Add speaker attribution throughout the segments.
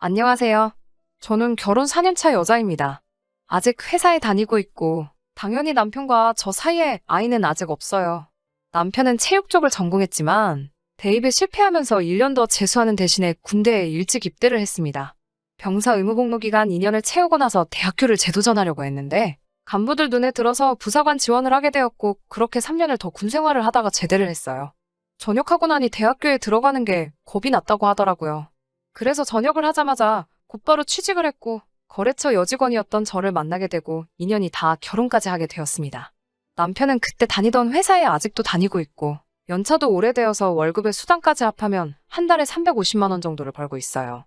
Speaker 1: 안녕하세요. 저는 결혼 4년차 여자입니다. 아직 회사에 다니고 있고, 당연히 남편과 저 사이에 아이는 아직 없어요. 남편은 체육 쪽을 전공했지만, 대입에 실패하면서 1년 더 재수하는 대신에 군대에 일찍 입대를 했습니다. 병사 의무 복무 기간 2년을 채우고 나서 대학교를 재도전하려고 했는데, 간부들 눈에 들어서 부사관 지원을 하게 되었고, 그렇게 3년을 더 군 생활을 하다가 제대를 했어요. 전역하고 나니 대학교에 들어가는 게 겁이 났다고 하더라고요. 그래서 전역을 하자마자 곧바로 취직을 했고 거래처 여직원이었던 저를 만나게 되고 인연이 다 결혼까지 하게 되었습니다. 남편은 그때 다니던 회사에 아직도 다니고 있고 연차도 오래되어서 월급의 수당까지 합하면 한 달에 350만 원 정도를 벌고 있어요.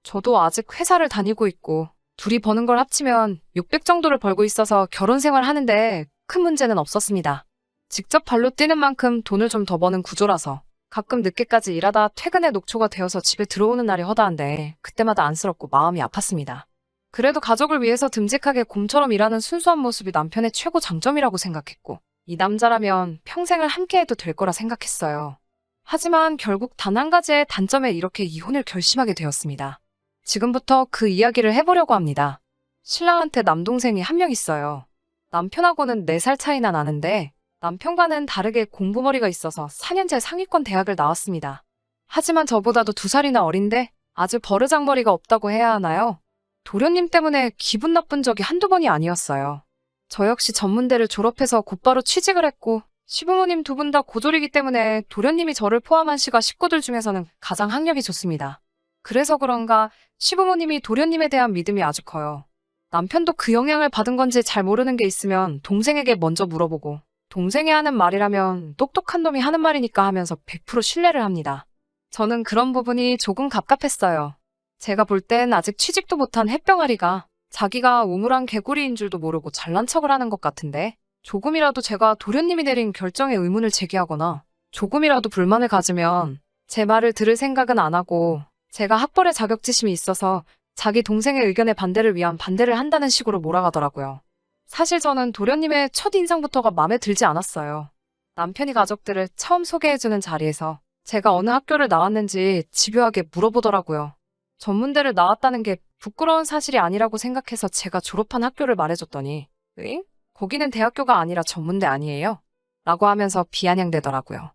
Speaker 1: 저도 아직 회사를 다니고 있고 둘이 버는 걸 합치면 600 정도를 벌고 있어서 결혼 생활 하는데 큰 문제는 없었습니다. 직접 발로 뛰는 만큼 돈을 좀 더 버는 구조라서 가끔 늦게까지 일하다 퇴근에 녹초가 되어서 집에 들어오는 날이 허다한데 그때마다 안쓰럽고 마음이 아팠습니다. 그래도 가족을 위해서 듬직하게 곰처럼 일하는 순수한 모습이 남편의 최고 장점이라고 생각했고 이 남자라면 평생을 함께해도 될 거라 생각했어요. 하지만 결국 단 한 가지의 단점에 이렇게 이혼을 결심하게 되었습니다. 지금부터 그 이야기를 해보려고 합니다. 신랑한테 남동생이 한 명 있어요. 남편하고는 4살 차이나 나는데 남편과는 다르게 공부머리가 있어서 4년제 상위권 대학을 나왔습니다. 하지만 저보다도 2살이나 어린데 아주 버르장머리가 없다고 해야 하나요? 도련님 때문에 기분 나쁜 적이 한두 번이 아니었어요. 저 역시 전문대를 졸업해서 곧바로 취직을 했고 시부모님 2분 다 고졸이기 때문에 도련님이 저를 포함한 시가 식구들 중에서는 가장 학력이 좋습니다. 그래서 그런가 시부모님이 도련님에 대한 믿음이 아주 커요. 남편도 그 영향을 받은 건지 잘 모르는 게 있으면 동생에게 먼저 물어보고 동생이 하는 말이라면 똑똑한 놈이 하는 말이니까 하면서 100% 신뢰를 합니다. 저는 그런 부분이 조금 갑갑했어요. 제가 볼 땐 아직 취직도 못한 햇병아리가 자기가 우물한 개구리인 줄도 모르고 잘난 척을 하는 것 같은데 조금이라도 제가 도련님이 내린 결정에 의문을 제기하거나 조금이라도 불만을 가지면 제 말을 들을 생각은 안 하고 제가 학벌에 자격지심이 있어서 자기 동생의 의견에 반대를 위한 반대를 한다는 식으로 몰아가더라고요. 사실 저는 도련님의 첫인상부터가 마음에 들지 않았어요. 남편이 가족들을 처음 소개해주는 자리에서 제가 어느 학교를 나왔는지 집요하게 물어보더라고요. 전문대를 나왔다는 게 부끄러운 사실이 아니라고 생각해서 제가 졸업한 학교를 말해줬더니 응? 거기는 대학교가 아니라 전문대 아니에요? 라고 하면서 비아냥대더라고요.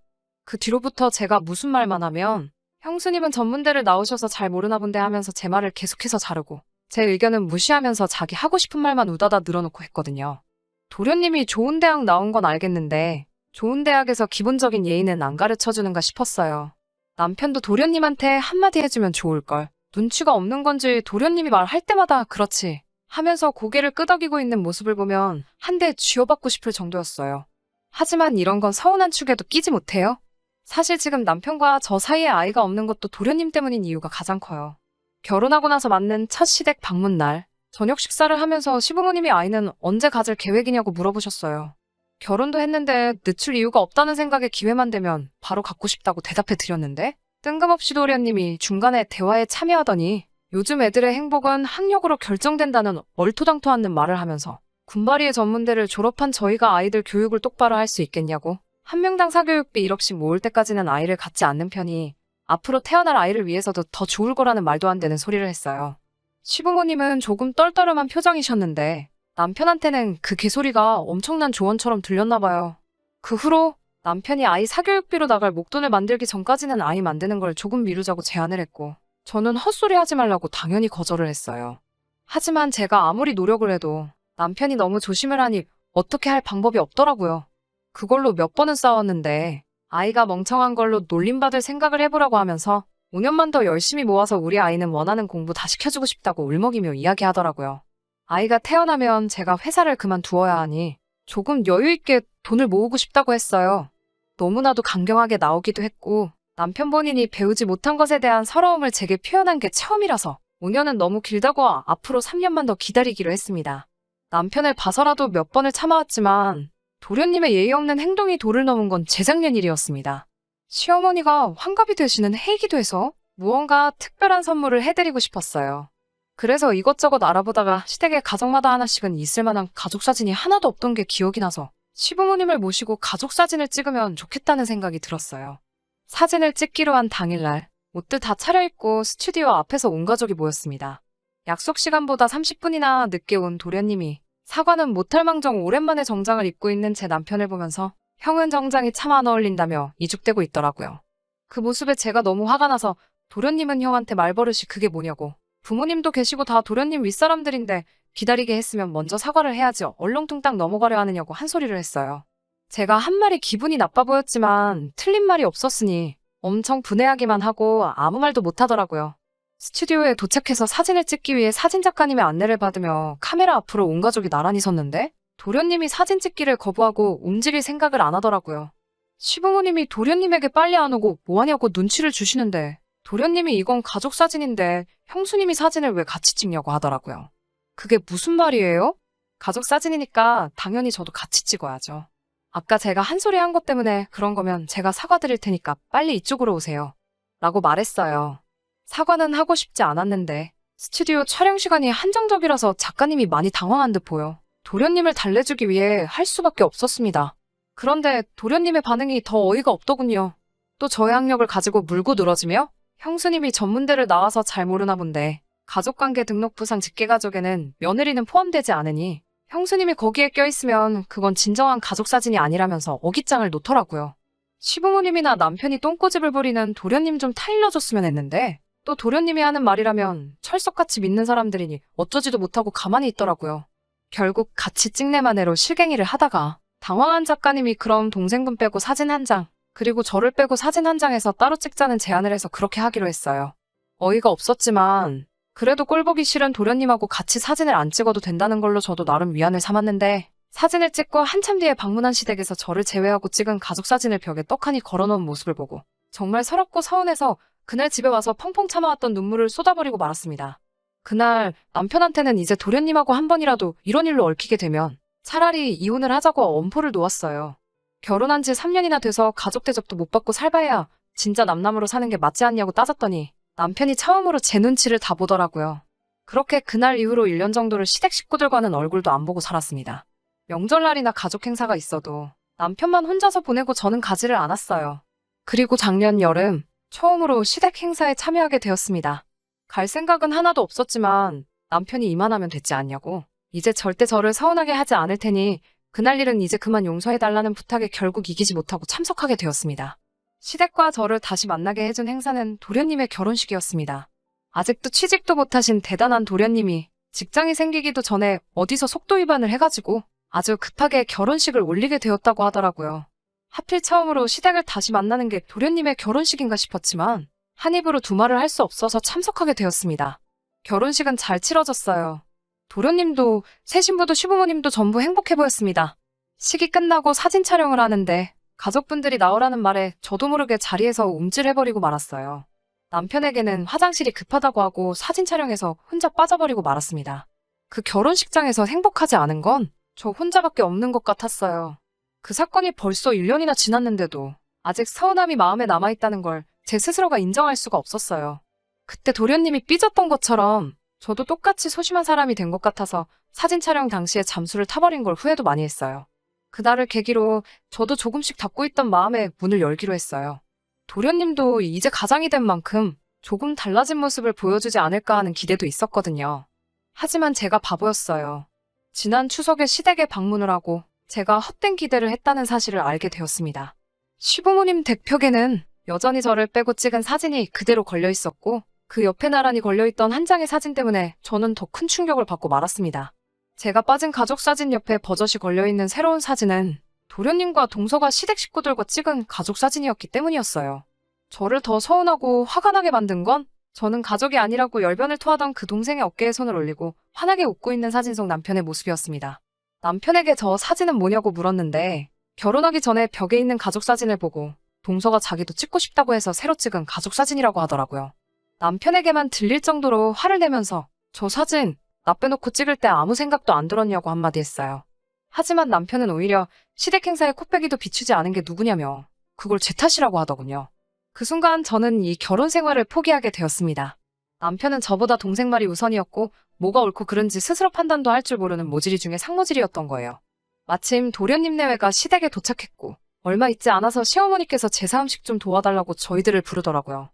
Speaker 1: 그 뒤로부터 제가 무슨 말만 하면 형수님은 전문대를 나오셔서 잘 모르나 본데 하면서 제 말을 계속해서 자르고 제 의견은 무시하면서 자기 하고 싶은 말만 우다다 늘어놓고 했거든요. 도련님이 좋은 대학 나온 건 알겠는데 좋은 대학에서 기본적인 예의는 안 가르쳐주는가 싶었어요. 남편도 도련님한테 한마디 해주면 좋을걸. 눈치가 없는 건지 도련님이 말할 때마다 그렇지 하면서 고개를 끄덕이고 있는 모습을 보면 한 대 쥐어받고 싶을 정도였어요. 하지만 이런 건 서운한 축에도 끼지 못해요. 사실 지금 남편과 저 사이에 아이가 없는 것도 도련님 때문인 이유가 가장 커요. 결혼하고 나서 맞는 첫 시댁 방문 날 저녁 식사를 하면서 시부모님이 아이는 언제 가질 계획이냐고 물어보셨어요. 결혼도 했는데 늦출 이유가 없다는 생각에 기회만 되면 바로 갖고 싶다고 대답해 드렸는데 뜬금없이 도련님이 중간에 대화에 참여하더니 요즘 애들의 행복은 학력으로 결정된다는 얼토당토 않는 말을 하면서 군바리의 전문대를 졸업한 저희가 아이들 교육을 똑바로 할 수 있겠냐고 한 명당 사교육비 1억씩 모을 때까지는 아이를 갖지 않는 편이 앞으로 태어날 아이를 위해서도 더 좋을 거라는 말도 안 되는 소리를 했어요. 시부모님은 조금 떨떠름한 표정이셨는데 남편한테는 그 개소리가 엄청난 조언처럼 들렸나 봐요. 그 후로 남편이 아이 사교육비로 나갈 목돈을 만들기 전까지는 아이 만드는 걸 조금 미루자고 제안을 했고 저는 헛소리 하지 말라고 당연히 거절을 했어요. 하지만 제가 아무리 노력을 해도 남편이 너무 조심을 하니 어떻게 할 방법이 없더라고요. 그걸로 몇 번은 싸웠는데 아이가 멍청한 걸로 놀림받을 생각을 해보라고 하면서 5년만 더 열심히 모아서 우리 아이는 원하는 공부 다 시켜주고 싶다고 울먹이며 이야기하더라고요. 아이가 태어나면 제가 회사를 그만두어야 하니 조금 여유 있게 돈을 모으고 싶다고 했어요. 너무나도 강경하게 나오기도 했고 남편 본인이 배우지 못한 것에 대한 서러움을 제게 표현한 게 처음이라서 5년은 너무 길다고 앞으로 3년만 더 기다리기로 했습니다. 남편을 봐서라도 몇 번을 참아왔지만 도련님의 예의 없는 행동이 도를 넘은 건 재작년 일이었습니다. 시어머니가 환갑이 되시는 해이기도 해서 무언가 특별한 선물을 해드리고 싶었어요. 그래서 이것저것 알아보다가 시댁에 가정마다 하나씩은 있을 만한 가족사진이 하나도 없던 게 기억이 나서 시부모님을 모시고 가족사진을 찍으면 좋겠다는 생각이 들었어요. 사진을 찍기로 한 당일날 옷들 다 차려입고 스튜디오 앞에서 온 가족이 모였습니다. 약속 시간보다 30분이나 늦게 온 도련님이 사과는 못할망정 오랜만에 정장을 입고 있는 제 남편을 보면서 형은 정장이 참 안 어울린다며 이죽대고 있더라고요. 그 모습에 제가 너무 화가 나서 도련님은 형한테 말버릇이 그게 뭐냐고. 부모님도 계시고 다 도련님 윗사람들인데 기다리게 했으면 먼저 사과를 해야지 얼렁뚱땅 넘어가려 하느냐고 한 소리를 했어요. 제가 한 말이 기분이 나빠 보였지만 틀린 말이 없었으니 엄청 분해하기만 하고 아무 말도 못하더라고요. 스튜디오에 도착해서 사진을 찍기 위해 사진작가님의 안내를 받으며 카메라 앞으로 온 가족이 나란히 섰는데 도련님이 사진 찍기를 거부하고 움직일 생각을 안 하더라고요. 시부모님이 도련님에게 빨리 안 오고 뭐하냐고 눈치를 주시는데 도련님이 이건 가족 사진인데 형수님이 사진을 왜 같이 찍냐고 하더라고요. 그게 무슨 말이에요? 가족 사진이니까 당연히 저도 같이 찍어야죠. 아까 제가 한 소리 한 것 때문에 그런 거면 제가 사과드릴 테니까 빨리 이쪽으로 오세요. 라고 말했어요. 사과는 하고 싶지 않았는데 스튜디오 촬영 시간이 한정적이라서 작가님이 많이 당황한 듯 보여 도련님을 달래주기 위해 할 수밖에 없었습니다. 그런데 도련님의 반응이 더 어이가 없더군요. 또 저의 학력을 가지고 물고 늘어지며 형수님이 전문대를 나와서 잘 모르나 본데 가족관계 등록부상 직계가족에는 며느리는 포함되지 않으니 형수님이 거기에 껴있으면 그건 진정한 가족사진이 아니라면서 어깃장을 놓더라고요. 시부모님이나 남편이 똥꼬집을 부리는 도련님 좀 타일러줬으면 했는데 또 도련님이 하는 말이라면 철석같이 믿는 사람들이니 어쩌지도 못하고 가만히 있더라고요. 결국 같이 찍내만해로 실갱이를 하다가 당황한 작가님이 그럼 동생분 빼고 사진 한 장, 그리고 저를 빼고 사진 한 장에서 따로 찍자는 제안을 해서 그렇게 하기로 했어요. 어이가 없었지만 그래도 꼴보기 싫은 도련님하고 같이 사진을 안 찍어도 된다는 걸로 저도 나름 위안을 삼았는데 사진을 찍고 한참 뒤에 방문한 시댁에서 저를 제외하고 찍은 가족 사진을 벽에 떡하니 걸어놓은 모습을 보고 정말 서럽고 서운해서 그날 집에 와서 펑펑 참아왔던 눈물을 쏟아버리고 말았습니다. 그날 남편한테는 이제 도련님하고 한 번이라도 이런 일로 얽히게 되면 차라리 이혼을 하자고 엄포를 놓았어요. 결혼한 지 3년이나 돼서 가족 대접도 못 받고 살바해야 진짜 남남으로 사는 게 맞지 않냐고 따졌더니 남편이 처음으로 제 눈치를 다 보더라고요. 그렇게 그날 이후로 1년 정도를 시댁 식구들과는 얼굴도 안 보고 살았습니다. 명절날이나 가족 행사가 있어도 남편만 혼자서 보내고 저는 가지를 않았어요. 그리고 작년 여름 처음으로 시댁 행사에 참여하게 되었습니다. 갈 생각은 하나도 없었지만 남편이 이만하면 됐지 않냐고 이제 절대 저를 서운하게 하지 않을 테니 그날 일은 이제 그만 용서해달라는 부탁에 결국 이기지 못하고 참석하게 되었습니다. 시댁과 저를 다시 만나게 해준 행사는 도련님의 결혼식이었습니다. 아직도 취직도 못하신 대단한 도련님이 직장이 생기기도 전에 어디서 속도 위반을 해가지고 아주 급하게 결혼식을 올리게 되었다고 하더라고요. 하필 처음으로 시댁을 다시 만나는 게 도련님의 결혼식인가 싶었지만 한 입으로 두 말을 할 수 없어서 참석하게 되었습니다. 결혼식은 잘 치러졌어요. 도련님도 새 신부도 시부모님도 전부 행복해 보였습니다. 식이 끝나고 사진 촬영을 하는데 가족분들이 나오라는 말에 저도 모르게 자리에서 움찔해버리고 말았어요. 남편에게는 화장실이 급하다고 하고 사진 촬영에서 혼자 빠져버리고 말았습니다. 그 결혼식장에서 행복하지 않은 건 저 혼자밖에 없는 것 같았어요. 그 사건이 벌써 1년이나 지났는데도 아직 서운함이 마음에 남아있다는 걸 제 스스로가 인정할 수가 없었어요. 그때 도련님이 삐졌던 것처럼 저도 똑같이 소심한 사람이 된 것 같아서 사진 촬영 당시에 잠수를 타버린 걸 후회도 많이 했어요. 그날을 계기로 저도 조금씩 닫고 있던 마음에 문을 열기로 했어요. 도련님도 이제 가장이 된 만큼 조금 달라진 모습을 보여주지 않을까 하는 기대도 있었거든요. 하지만 제가 바보였어요. 지난 추석에 시댁에 방문을 하고 제가 헛된 기대를 했다는 사실을 알게 되었습니다. 시부모님 댁벽에는 여전히 저를 빼고 찍은 사진이 그대로 걸려 있었고 그 옆에 나란히 걸려있던 한 장의 사진 때문에 저는 더 큰 충격을 받고 말았습니다. 제가 빠진 가족 사진 옆에 버젓이 걸려있는 새로운 사진은 도련님과 동서가 시댁 식구들과 찍은 가족 사진이었기 때문이었어요. 저를 더 서운하고 화가 나게 만든 건 저는 가족이 아니라고 열변을 토하던 그 동생의 어깨에 손을 올리고 환하게 웃고 있는 사진 속 남편의 모습이었습니다. 남편에게 저 사진은 뭐냐고 물었는데 결혼하기 전에 벽에 있는 가족 사진을 보고 동서가 자기도 찍고 싶다고 해서 새로 찍은 가족 사진이라고 하더라고요. 남편에게만 들릴 정도로 화를 내면서 저 사진 나 빼놓고 찍을 때 아무 생각도 안 들었냐고 한마디 했어요. 하지만 남편은 오히려 시댁 행사에 코빼기도 비추지 않은 게 누구냐며 그걸 제 탓이라고 하더군요. 그 순간 저는 이 결혼 생활을 포기하게 되었습니다. 남편은 저보다 동생 말이 우선이었고 뭐가 옳고 그른지 스스로 판단도 할 줄 모르는 모질이 중에 상모질이었던 거예요. 마침 도련님 내외가 시댁에 도착했고 얼마 있지 않아서 시어머니께서 제사 음식 좀 도와달라고 저희들을 부르더라고요.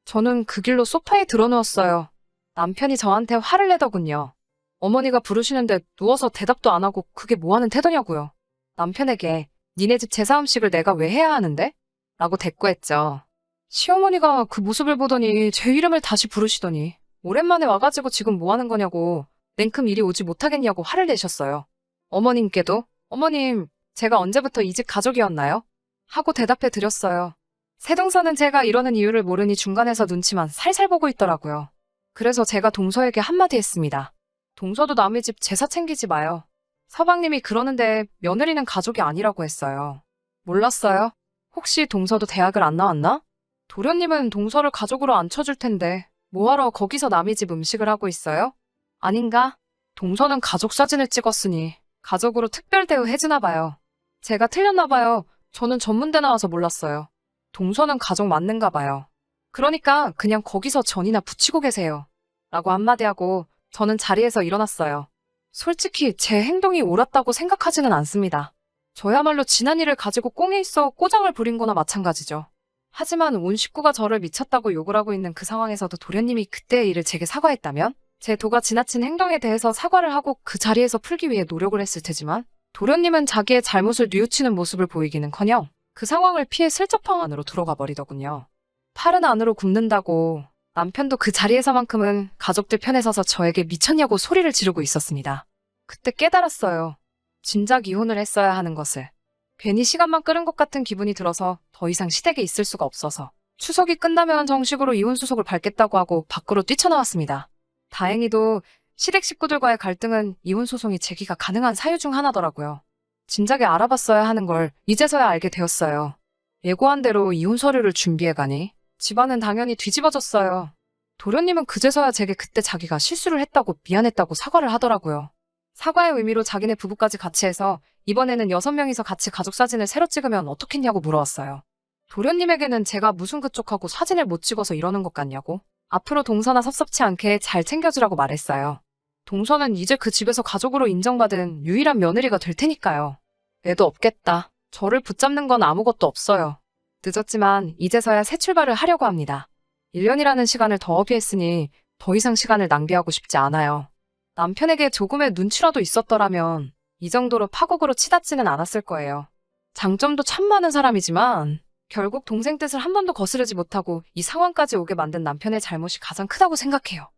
Speaker 1: 저는 그 길로 소파에 드러누웠어요. 남편이 저한테 화를 내더군요. 어머니가 부르시는데 누워서 대답도 안 하고 그게 뭐 하는 태도냐고요. 남편에게 니네 집 제사 음식을 내가 왜 해야 하는데? 라고 대꾸했죠. 시어머니가 그 모습을 보더니 제 이름을 다시 부르시더니 오랜만에 와가지고 지금 뭐 하는 거냐고 냉큼 이리 오지 못하겠냐고 화를 내셨어요. 어머님께도 어머님 제가 언제부터 이 집 가족이었나요? 하고 대답해 드렸어요. 새동서는 제가 이러는 이유를 모르니 중간에서 눈치만 살살 보고 있더라고요. 그래서 제가 동서에게 한마디 했습니다. 동서도 남의 집 제사 챙기지 마요. 서방님이 그러는데 며느리는 가족이 아니라고 했어요. 몰랐어요? 혹시 동서도 대학을 안 나왔나? 도련님은 동서를 가족으로 안 쳐줄 텐데 뭐하러 거기서 남의 집 음식을 하고 있어요? 아닌가? 동서는 가족 사진을 찍었으니 가족으로 특별 대우해주나 봐요. 제가 틀렸나 봐요. 저는 전문대 나와서 몰랐어요. 동서는 가족 맞는가 봐요. 그러니까 그냥 거기서 전이나 붙이고 계세요. 라고 한마디 하고 저는 자리에서 일어났어요. 솔직히 제 행동이 옳았다고 생각하지는 않습니다. 저야말로 지난 일을 가지고 꽁에 있어 꼬장을 부린 거나 마찬가지죠. 하지만 온 식구가 저를 미쳤다고 욕을 하고 있는 그 상황에서도 도련님이 그때의 일을 제게 사과했다면 제 도가 지나친 행동에 대해서 사과를 하고 그 자리에서 풀기 위해 노력을 했을 테지만 도련님은 자기의 잘못을 뉘우치는 모습을 보이기는커녕 그 상황을 피해 슬쩍 방 안으로 들어가 버리더군요. 팔은 안으로 굽는다고 남편도 그 자리에서만큼은 가족들 편에 서서 저에게 미쳤냐고 소리를 지르고 있었습니다. 그때 깨달았어요. 진작 이혼을 했어야 하는 것을. 괜히 시간만 끄는 것 같은 기분이 들어서 더 이상 시댁에 있을 수가 없어서 추석이 끝나면 정식으로 이혼 수속을 밟겠다고 하고 밖으로 뛰쳐나왔습니다. 다행히도 시댁 식구들과의 갈등은 이혼 소송이 제기가 가능한 사유 중 하나더라고요. 진작에 알아봤어야 하는 걸 이제서야 알게 되었어요. 예고한 대로 이혼 서류를 준비해가니 집안은 당연히 뒤집어졌어요. 도련님은 그제서야 제게 그때 자기가 실수를 했다고 미안했다고 사과를 하더라고요. 사과의 의미로 자기네 부부까지 같이 해서 이번에는 6명이서 같이 가족 사진을 새로 찍으면 어떻겠냐고 물어왔어요. 도련님에게는 제가 무슨 그쪽하고 사진을 못 찍어서 이러는 것 같냐고 앞으로 동서나 섭섭치 않게 잘 챙겨주라고 말했어요. 동서는 이제 그 집에서 가족으로 인정받은 유일한 며느리가 될 테니까요. 애도 없겠다. 저를 붙잡는 건 아무것도 없어요. 늦었지만 이제서야 새 출발을 하려고 합니다. 1년이라는 시간을 더 허비했으니 더 이상 시간을 낭비하고 싶지 않아요. 남편에게 조금의 눈치라도 있었더라면 이 정도로 파국으로 치닫지는 않았을 거예요. 장점도 참 많은 사람이지만 결국 동생 뜻을 한 번도 거스르지 못하고 이 상황까지 오게 만든 남편의 잘못이 가장 크다고 생각해요.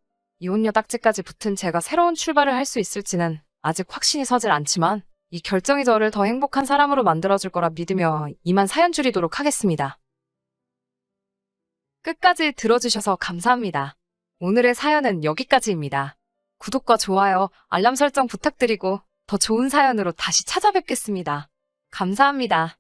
Speaker 1: 이혼녀 딱지까지 붙은 제가 새로운 출발을 할 수 있을지는 아직 확신이 서질 않지만 이 결정이 저를 더 행복한 사람으로 만들어줄 거라 믿으며 이만 사연 줄이도록 하겠습니다. 끝까지 들어주셔서 감사합니다. 오늘의 사연은 여기까지입니다. 구독과 좋아요, 알람 설정 부탁드리고 더 좋은 사연으로 다시 찾아뵙겠습니다. 감사합니다.